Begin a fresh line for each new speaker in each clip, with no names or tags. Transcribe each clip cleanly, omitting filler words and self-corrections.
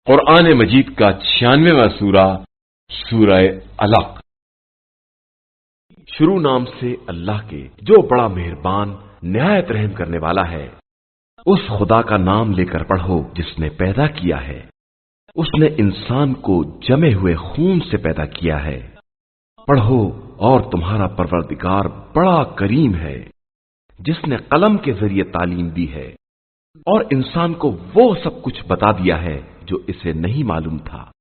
قرآن مجید کا 96واں سورہ سورہ علق۔ شروع نام سے اللہ کے جو بڑا مہربان نہایت رحم کرنے والا ہے۔ اس خدا کا نام لے کر پڑھو جس نے پیدا کیا ہے۔ اس نے انسان کو جمے ہوئے خون سے پیدا کیا ہے۔ پڑھو اور تمہارا پروردگار بڑا کریم ہے جس نے قلم کے ذریعے تعلیم دی ہے اور انسان کو وہ سب کچھ بتا دیا ہے جو اسے نہیں معلوم تھا۔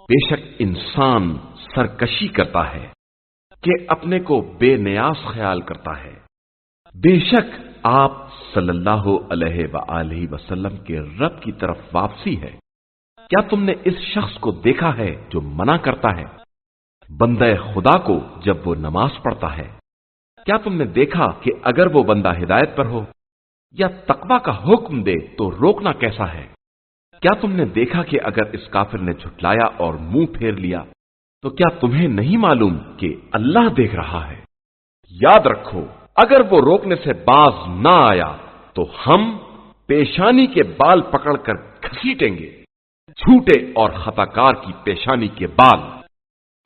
بے شک انسان سرکشی کرتا ہے کہ اپنے کو بے نیاز خیال کرتا ہے۔ بے شک آپ صلی اللہ علیہ وآلہ وسلم کے رب کی طرف واپسی ہے۔ کیا تم نے اس شخص کو دیکھا ہے جو منع کرتا ہے بندہ خدا کو جب وہ نماز پڑھتا ہے؟ کیا تم نے دیکھا کہ اگر وہ بندہ ہدایت پر ہو یا تقوی کا حکم دے تو روکنا کیسا ہے؟ کیا تم نے دیکھا کہ اگر اس کافر نے جھٹلایا اور منہ پھیر لیا تو کیا تمہیں نہیں معلوم کہ اللہ دیکھ رہا ہے؟ یاد رکھو اگر وہ روکنے سے باز نہ آیا تو ہم پیشانی کے بال پکڑ کر گھسیٹیں گے، جھوٹے اور خطا کار کی پیشانی کے بال۔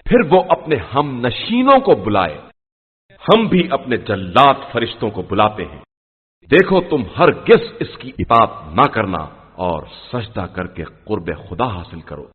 پھر وہ اپنے ہم نشینوں کو بلائے، ہم بھی اپنے جلات فرشتوں کو بلاتے ہیں۔ دیکھو تم ہرگز اس کی اطاعت نہ کرنا اور سجدہ کر کے قرب خدا حاصل کرو۔